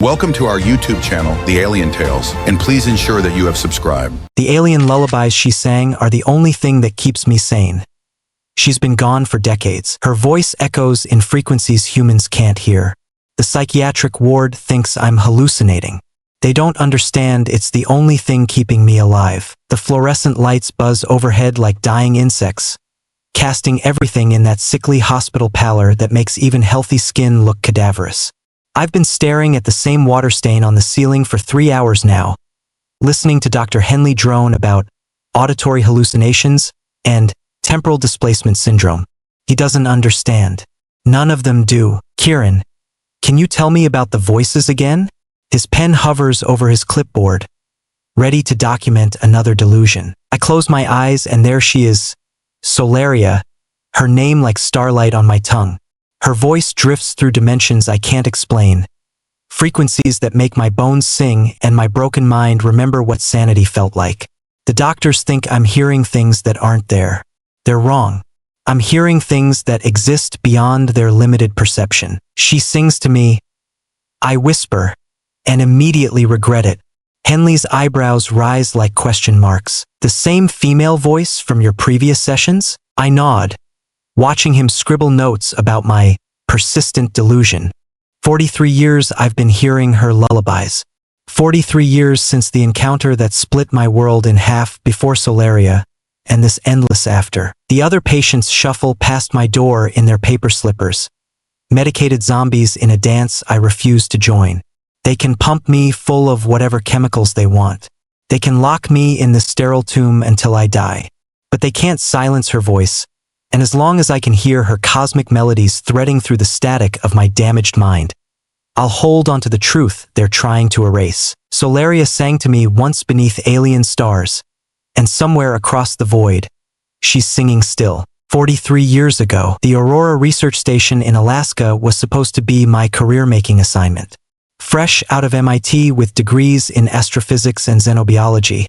Welcome to our YouTube channel, The Alien Tales, and please ensure that you have subscribed. The alien lullabies she sang are the only thing that keeps me sane. She's been gone for decades. Her voice echoes in frequencies humans can't hear. The psychiatric ward thinks I'm hallucinating. They don't understand it's the only thing keeping me alive. The fluorescent lights buzz overhead like dying insects, casting everything in that sickly hospital pallor that makes even healthy skin look cadaverous. I've been staring at the same water stain on the ceiling for 3 hours now, listening to Dr. Henley drone about auditory hallucinations and temporal displacement syndrome. He doesn't understand. None of them do. Kieran, can you tell me about the voices again? His pen hovers over his clipboard, ready to document another delusion. I close my eyes and there she is, Solaria, her name like starlight on my tongue. Her voice drifts through dimensions I can't explain, frequencies that make my bones sing and my broken mind remember what sanity felt like. The doctors think I'm hearing things that aren't there. They're wrong. I'm hearing things that exist beyond their limited perception. She sings to me. I whisper, and immediately regret it. Henley's eyebrows rise like question marks. The same female voice from your previous sessions? I nod, watching him scribble notes about my persistent delusion. 43 years I've been hearing her lullabies. 43 years since the encounter that split my world in half before Solaria, and this endless after. The other patients shuffle past my door in their paper slippers, medicated zombies in a dance I refuse to join. They can pump me full of whatever chemicals they want. They can lock me in the sterile tomb until I die. But they can't silence her voice, and as long as I can hear her cosmic melodies threading through the static of my damaged mind, I'll hold onto the truth they're trying to erase. Solaria sang to me once beneath alien stars, and somewhere across the void, she's singing still. 43 years ago, the Aurora Research Station in Alaska was supposed to be my career-making assignment. Fresh out of MIT with degrees in astrophysics and xenobiology,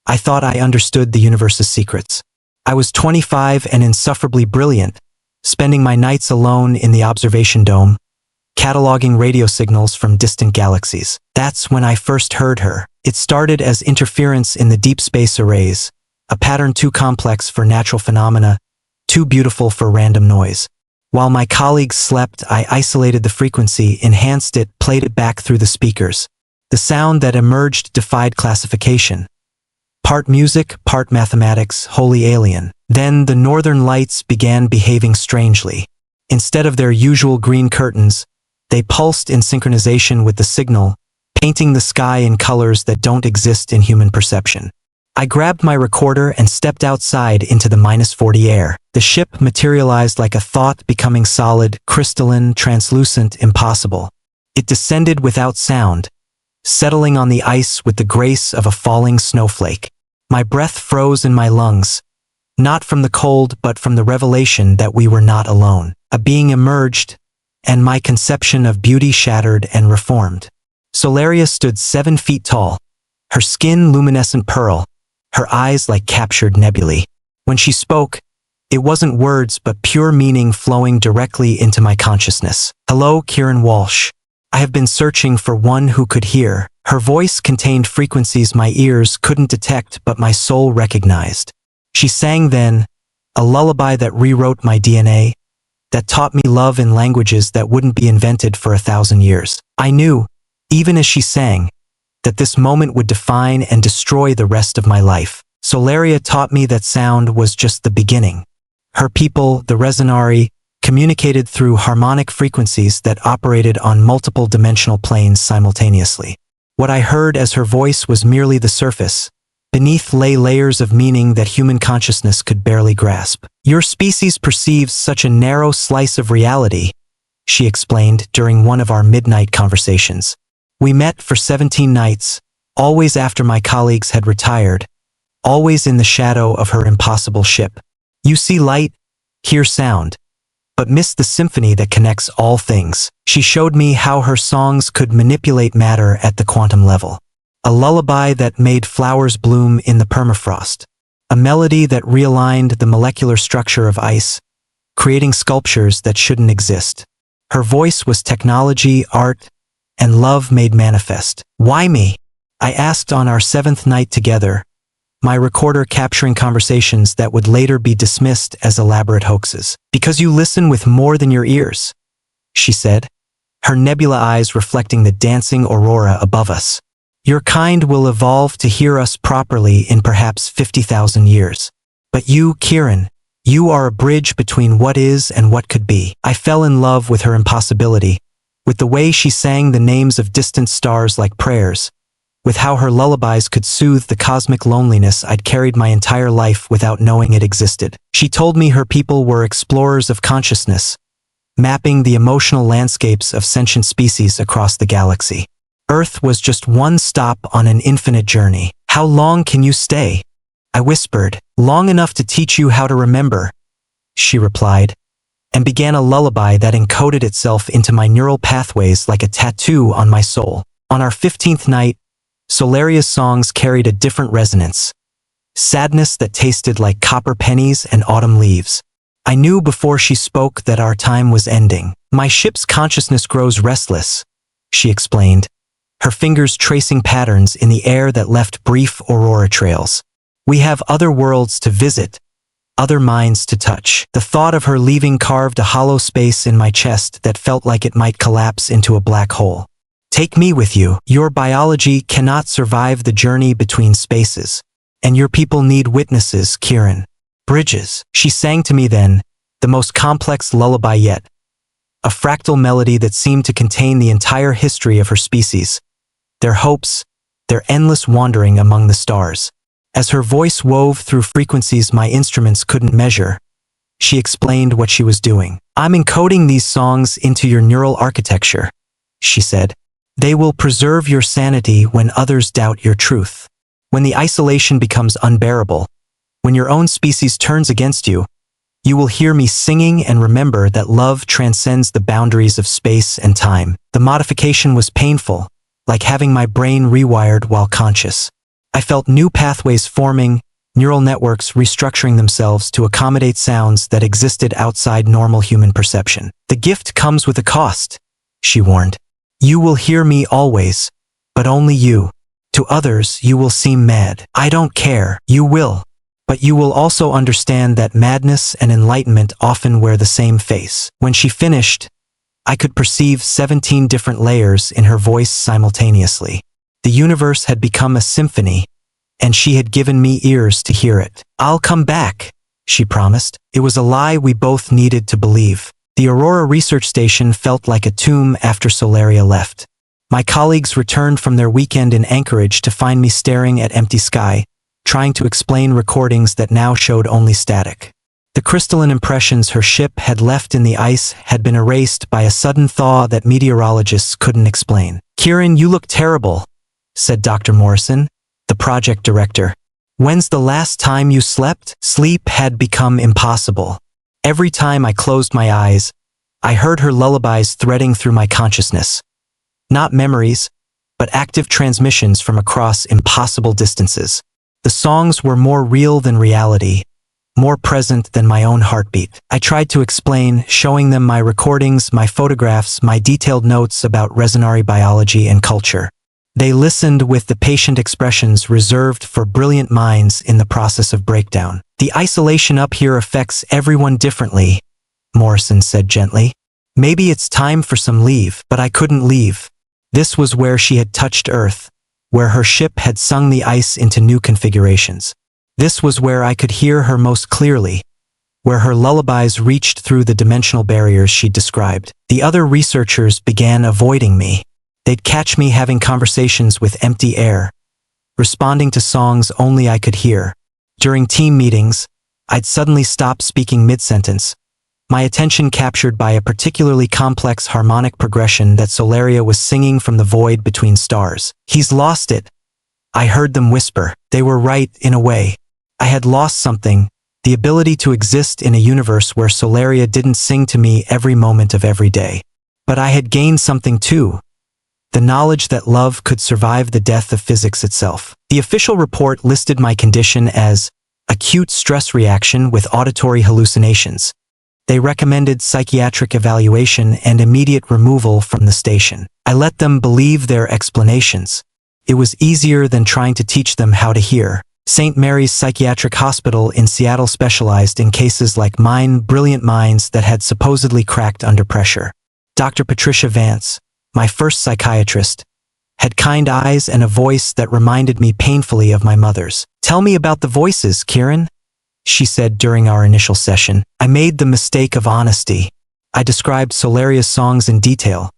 I thought I understood the universe's secrets. I was 25 and insufferably brilliant, spending my nights alone in the observation dome, cataloging radio signals from distant galaxies. That's when I first heard her. It started as interference in the deep space arrays, a pattern too complex for natural phenomena, too beautiful for random noise. While my colleagues slept, I isolated the frequency, enhanced it, played it back through the speakers. The sound that emerged defied classification. Part music, part mathematics, wholly alien. Then the northern lights began behaving strangely. Instead of their usual green curtains, they pulsed in synchronization with the signal, painting the sky in colors that don't exist in human perception. I grabbed my recorder and stepped outside into the -40 air. The ship materialized like a thought, becoming solid, crystalline, translucent, impossible. It descended without sound, settling on the ice with the grace of a falling snowflake. My breath froze in my lungs, not from the cold but from the revelation that we were not alone. A being emerged, and my conception of beauty shattered and reformed. Solaria stood 7 feet tall, her skin luminescent pearl, her eyes like captured nebulae. When she spoke, it wasn't words but pure meaning flowing directly into my consciousness. Hello, Kieran Walsh. I have been searching for one who could hear. Her voice contained frequencies my ears couldn't detect but my soul recognized. She sang then, a lullaby that rewrote my DNA, that taught me love in languages that wouldn't be invented for 1,000 years. I knew, even as she sang, that this moment would define and destroy the rest of my life. Solaria taught me that sound was just the beginning. Her people, the Resonari, communicated through harmonic frequencies that operated on multiple dimensional planes simultaneously. What I heard as her voice was merely the surface. Beneath lay layers of meaning that human consciousness could barely grasp. Your species perceives such a narrow slice of reality, she explained during one of our midnight conversations. We met for 17 nights, always after my colleagues had retired, always in the shadow of her impossible ship. You see light, hear sound, but miss the symphony that connects all things. She showed me how her songs could manipulate matter at the quantum level. A lullaby that made flowers bloom in the permafrost. A melody that realigned the molecular structure of ice, creating sculptures that shouldn't exist. Her voice was technology, art, and love made manifest. Why me? I asked on our 7th night together, my recorder capturing conversations that would later be dismissed as elaborate hoaxes. Because you listen with more than your ears, she said, her nebula eyes reflecting the dancing aurora above us. Your kind will evolve to hear us properly in perhaps 50,000 years. But you, Kieran, you are a bridge between what is and what could be. I fell in love with her impossibility, with the way she sang the names of distant stars like prayers, with how her lullabies could soothe the cosmic loneliness I'd carried my entire life without knowing it existed. She told me her people were explorers of consciousness, mapping the emotional landscapes of sentient species across the galaxy. Earth was just one stop on an infinite journey. How long can you stay? I whispered. Long enough to teach you how to remember, she replied, and began a lullaby that encoded itself into my neural pathways like a tattoo on my soul. On our 15th night, Solaria's songs carried a different resonance. Sadness that tasted like copper pennies and autumn leaves. I knew before she spoke that our time was ending. My ship's consciousness grows restless, she explained, her fingers tracing patterns in the air that left brief aurora trails. We have other worlds to visit, other minds to touch. The thought of her leaving carved a hollow space in my chest that felt like it might collapse into a black hole. Take me with you. Your biology cannot survive the journey between spaces, and your people need witnesses, Kieran. Bridges. She sang to me then, the most complex lullaby yet, a fractal melody that seemed to contain the entire history of her species, their hopes, their endless wandering among the stars. As her voice wove through frequencies my instruments couldn't measure, she explained what she was doing. I'm encoding these songs into your neural architecture, she said. They will preserve your sanity when others doubt your truth. When the isolation becomes unbearable, when your own species turns against you, you will hear me singing and remember that love transcends the boundaries of space and time. The modification was painful, like having my brain rewired while conscious. I felt new pathways forming, neural networks restructuring themselves to accommodate sounds that existed outside normal human perception. The gift comes with a cost, she warned. You will hear me always, but only you. To others, you will seem mad. I don't care. You will. But you will also understand that madness and enlightenment often wear the same face. When she finished, I could perceive 17 different layers in her voice simultaneously. The universe had become a symphony, and she had given me ears to hear it. I'll come back, she promised. It was a lie we both needed to believe. The Aurora Research Station felt like a tomb after Solaria left. My colleagues returned from their weekend in Anchorage to find me staring at empty sky, trying to explain recordings that now showed only static. The crystalline impressions her ship had left in the ice had been erased by a sudden thaw that meteorologists couldn't explain. Kieran, you look terrible, said Dr. Morrison, the project director. When's the last time you slept? Sleep had become impossible. Every time I closed my eyes, I heard her lullabies threading through my consciousness. Not memories, but active transmissions from across impossible distances. The songs were more real than reality, more present than my own heartbeat. I tried to explain, showing them my recordings, my photographs, my detailed notes about resonary biology and culture. They listened with the patient expressions reserved for brilliant minds in the process of breakdown. The isolation up here affects everyone differently, Morrison said gently. Maybe it's time for some leave, but I couldn't leave. This was where she had touched Earth, where her ship had sung the ice into new configurations. This was where I could hear her most clearly, where her lullabies reached through the dimensional barriers she'd described. The other researchers began avoiding me. They'd catch me having conversations with empty air, responding to songs only I could hear. During team meetings, I'd suddenly stop speaking mid-sentence, my attention captured by a particularly complex harmonic progression that Solaria was singing from the void between stars. He's lost it, I heard them whisper. They were right, in a way. I had lost something, the ability to exist in a universe where Solaria didn't sing to me every moment of every day. But I had gained something too. The knowledge that love could survive the death of physics itself. The official report listed my condition as acute stress reaction with auditory hallucinations. They recommended psychiatric evaluation and immediate removal from the station. I let them believe their explanations. It was easier than trying to teach them how to hear. St. Mary's Psychiatric Hospital in Seattle specialized in cases like mine, brilliant minds that had supposedly cracked under pressure. Dr. Patricia Vance, my first psychiatrist, had kind eyes and a voice that reminded me painfully of my mother's. "Tell me about the voices, Kieran," she said during our initial session. I made the mistake of honesty. I described Solaria's songs in detail,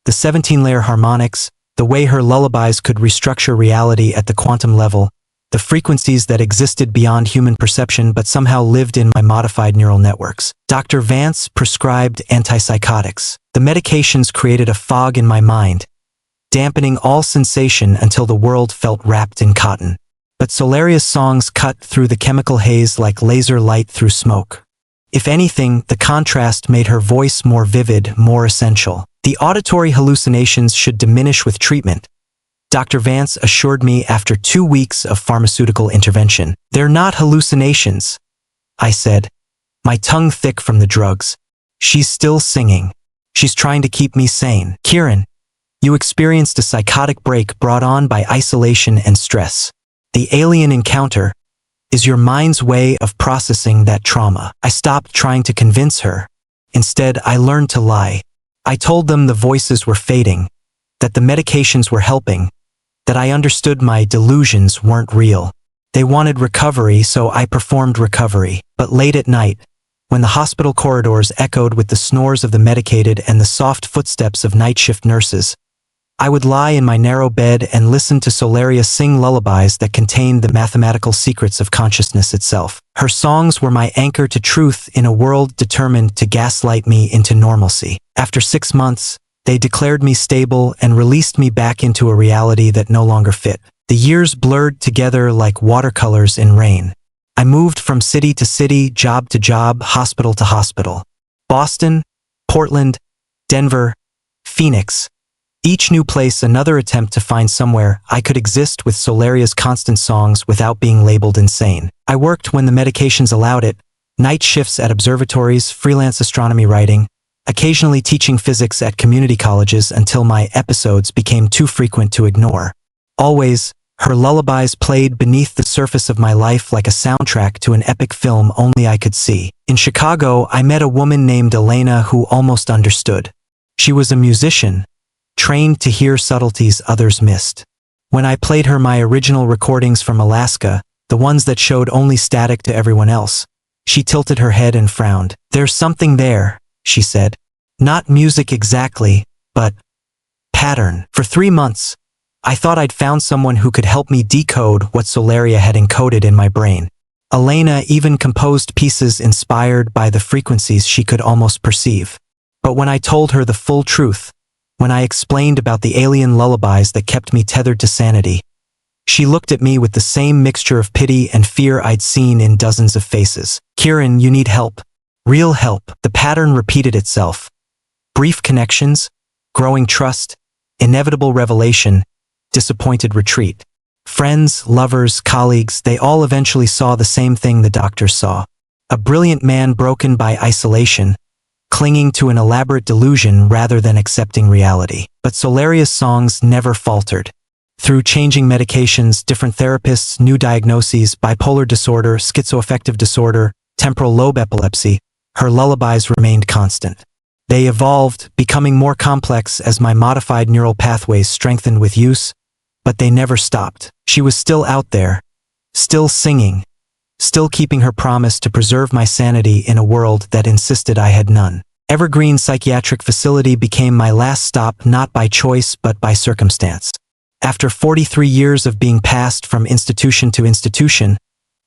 the 17-layer harmonics, the way her lullabies could restructure reality at the quantum level, the frequencies that existed beyond human perception but somehow lived in my modified neural networks. Dr. Vance prescribed antipsychotics. The medications created a fog in my mind, dampening all sensation until the world felt wrapped in cotton. But Solaria's songs cut through the chemical haze like laser light through smoke. If anything, the contrast made her voice more vivid, more essential. The auditory hallucinations should diminish with treatment, Dr. Vance assured me after 2 weeks of pharmaceutical intervention. "They're not hallucinations," I said, my tongue thick from the drugs. "She's still singing. She's trying to keep me sane." "Kieran, you experienced a psychotic break brought on by isolation and stress. The alien encounter is your mind's way of processing that trauma." I stopped trying to convince her. Instead, I learned to lie. I told them the voices were fading, that the medications were helping, that I understood my delusions weren't real. They wanted recovery, so I performed recovery. But late at night, when the hospital corridors echoed with the snores of the medicated and the soft footsteps of night shift nurses, I would lie in my narrow bed and listen to Solaria sing lullabies that contained the mathematical secrets of consciousness itself. Her songs were my anchor to truth in a world determined to gaslight me into normalcy. After 6 months, they declared me stable and released me back into a reality that no longer fit. The years blurred together like watercolors in rain. I moved from city to city, job to job, hospital to hospital. Boston, Portland, Denver, Phoenix. Each new place another attempt to find somewhere I could exist with Solaria's constant songs without being labeled insane. I worked when the medications allowed it, night shifts at observatories, freelance astronomy writing, occasionally teaching physics at community colleges until my episodes became too frequent to ignore. Always, her lullabies played beneath the surface of my life like a soundtrack to an epic film only I could see. In Chicago, I met a woman named Elena who almost understood. She was a musician, trained to hear subtleties others missed. When I played her my original recordings from Alaska, the ones that showed only static to everyone else, she tilted her head and frowned. "There's something there," she said. "Not music exactly, but pattern." For 3 months, I thought I'd found someone who could help me decode what Solaria had encoded in my brain. Elena even composed pieces inspired by the frequencies she could almost perceive. But when I told her the full truth, when I explained about the alien lullabies that kept me tethered to sanity, she looked at me with the same mixture of pity and fear I'd seen in dozens of faces. "Kieran, you need help. Real help." The pattern repeated itself. Brief connections, growing trust, inevitable revelation, disappointed retreat. Friends, lovers, colleagues, they all eventually saw the same thing the doctors saw. A brilliant man broken by isolation, clinging to an elaborate delusion rather than accepting reality. But Solaria's songs never faltered. Through changing medications, different therapists, new diagnoses, bipolar disorder, schizoaffective disorder, temporal lobe epilepsy, her lullabies remained constant. They evolved, becoming more complex as my modified neural pathways strengthened with use, but they never stopped. She was still out there, still singing, still keeping her promise to preserve my sanity in a world that insisted I had none. Evergreen Psychiatric Facility became my last stop, not by choice but by circumstance. After 43 years of being passed from institution to institution,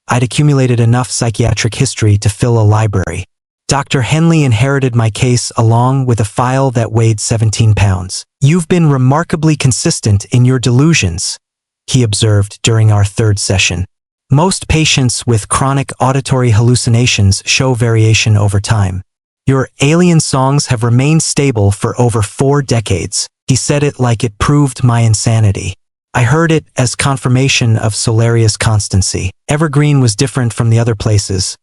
I'd accumulated enough psychiatric history to fill a library. Dr. Henley inherited my case along with a file that weighed 17 pounds. "You've been remarkably consistent in your delusions," he observed during our 3rd session. "Most patients with chronic auditory hallucinations show variation over time. Your alien songs have remained stable for over 4 decades." He said it like it proved my insanity. I heard it as confirmation of Solaria's constancy. Evergreen was different from the other places.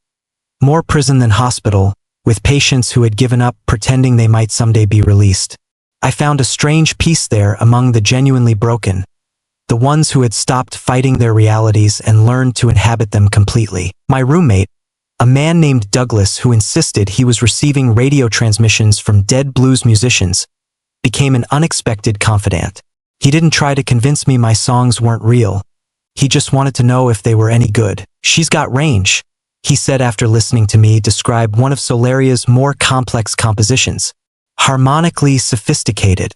More prison than hospital, with patients who had given up pretending they might someday be released. I found a strange peace there among the genuinely broken, the ones who had stopped fighting their realities and learned to inhabit them completely. My roommate, a man named Douglas who insisted he was receiving radio transmissions from dead blues musicians, became an unexpected confidant. He didn't try to convince me my songs weren't real. He just wanted to know if they were any good. "She's got range," he said after listening to me describe one of Solaria's more complex compositions. Harmonically sophisticated.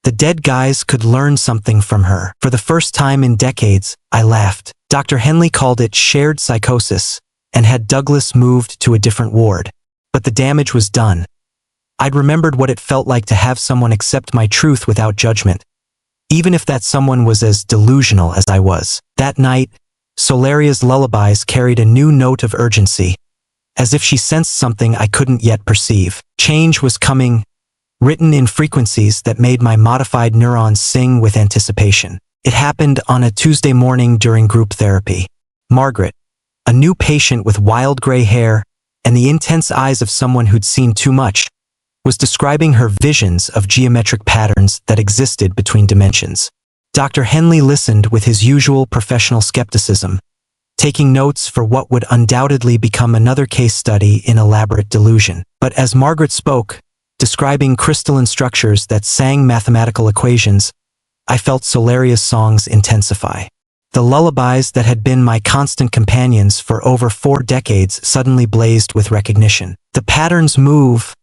The dead guys could learn something from her. For the first time in decades, I laughed. Dr. Henley called it shared psychosis and had Douglas moved to a different ward. But the damage was done. I'd remembered what it felt like to have someone accept my truth without judgment, even if that someone was as delusional as I was. That night, Solaria's lullabies carried a new note of urgency, as if she sensed something I couldn't yet perceive. Change was coming, written in frequencies that made my modified neurons sing with anticipation. It happened on a Tuesday morning during group therapy. Margaret, a new patient with wild gray hair and the intense eyes of someone who'd seen too much, was describing her visions of geometric patterns that existed between dimensions. Dr. Henley listened with his usual professional skepticism, taking notes for what would undoubtedly become another case study in elaborate delusion. But as Margaret spoke, describing crystalline structures that sang mathematical equations, I felt Solaria's songs intensify. The lullabies that had been my constant companions for over 4 decades suddenly blazed with recognition. "The patterns move,"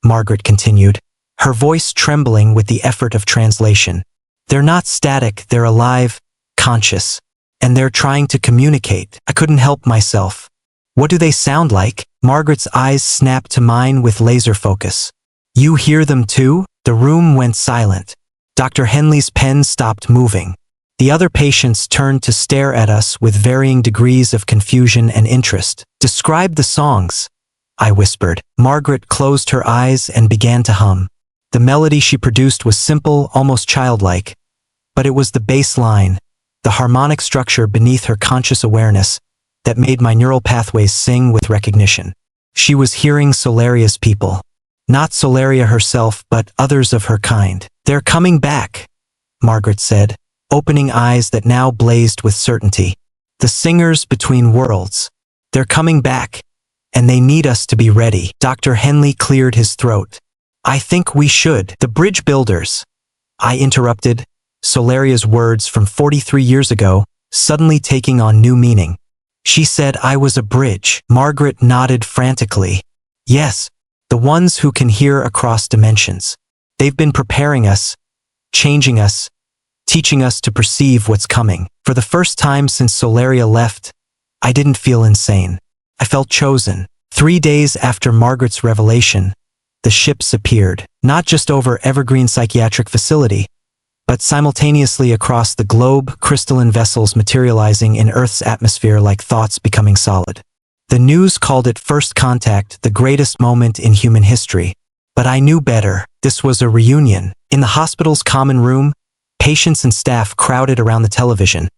Margaret continued, her voice trembling with the effort of translation. "They're not static, they're alive, conscious, and they're trying to communicate." I couldn't help myself. "What do they sound like?" Margaret's eyes snapped to mine with laser focus. "You hear them too?" The room went silent. Dr. Henley's pen stopped moving. The other patients turned to stare at us with varying degrees of confusion and interest. "Describe the songs," I whispered. Margaret closed her eyes and began to hum. The melody she produced was simple, almost childlike, but it was the bass line, the harmonic structure beneath her conscious awareness, that made my neural pathways sing with recognition. She was hearing Solaria's people. Not Solaria herself, but others of her kind. "They're coming back," Margaret said, opening eyes that now blazed with certainty. "The singers between worlds. They're coming back, and they need us to be ready." Dr. Henley cleared his throat. "I think we should." "The bridge builders," I interrupted, Solaria's words from 43 years ago suddenly taking on new meaning. "She said I was a bridge." Margaret nodded frantically. "Yes, the ones who can hear across dimensions. They've been preparing us, changing us, teaching us to perceive what's coming." For the first time since Solaria left, I didn't feel insane. I felt chosen. 3 days after Margaret's revelation, the ships appeared, not just over Evergreen Psychiatric Facility, but simultaneously across the globe, crystalline vessels materializing in Earth's atmosphere like thoughts becoming solid. The news called it first contact, the greatest moment in human history. But I knew better. This was a reunion. In the hospital's common room, patients and staff crowded around the television,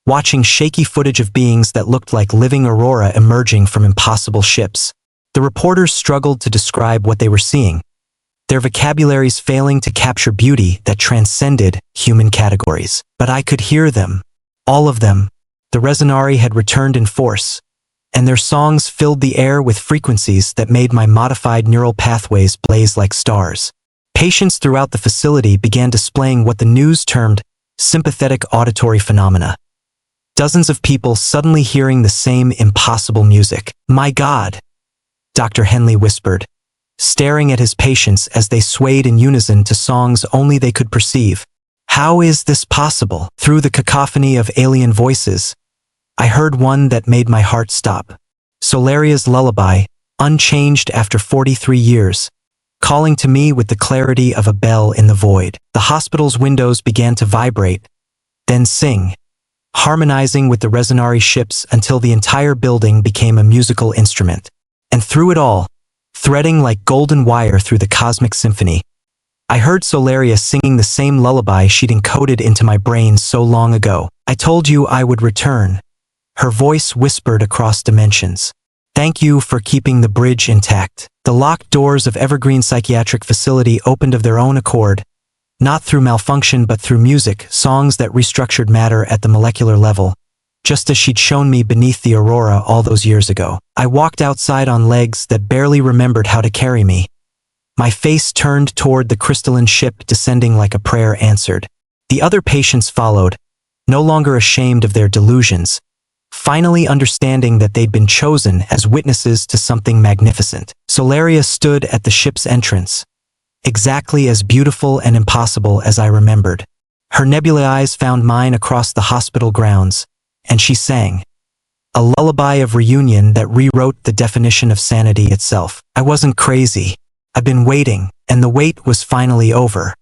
watching shaky footage of beings that looked like living aurora emerging from impossible ships. The reporters struggled to describe what they were seeing, their vocabularies failing to capture beauty that transcended human categories. But I could hear them. All of them. The Resonari had returned in force, and their songs filled the air with frequencies that made my modified neural pathways blaze like stars. Patients throughout the facility began displaying what the news termed sympathetic auditory phenomena. Dozens of people suddenly hearing the same impossible music. "My God," Dr. Henley whispered, staring at his patients as they swayed in unison to songs only they could perceive. "How is this possible?" Through the cacophony of alien voices, I heard one that made my heart stop. Solaria's lullaby, unchanged after 43 years, calling to me with the clarity of a bell in the void. The hospital's windows began to vibrate, then sing, harmonizing with the Resonari ships until the entire building became a musical instrument. And through it all, threading like golden wire through the cosmic symphony, I heard Solaria singing the same lullaby she'd encoded into my brain so long ago. "I told you I would return," her voice whispered across dimensions. "Thank you for keeping the bridge intact." The locked doors of Evergreen Psychiatric Facility opened of their own accord, Not through malfunction but through music, songs that restructured matter at the molecular level, just as she'd shown me beneath the aurora all those years ago. I walked outside on legs that barely remembered how to carry me. My face turned toward the crystalline ship descending like a prayer answered. The other patients followed, no longer ashamed of their delusions, finally understanding that they'd been chosen as witnesses to something magnificent. Solaria stood at the ship's entrance, exactly as beautiful and impossible as I remembered. Her nebula eyes found mine across the hospital grounds, and she sang a lullaby of reunion that rewrote the definition of sanity itself. I wasn't crazy. I'd been waiting, and the wait was finally over.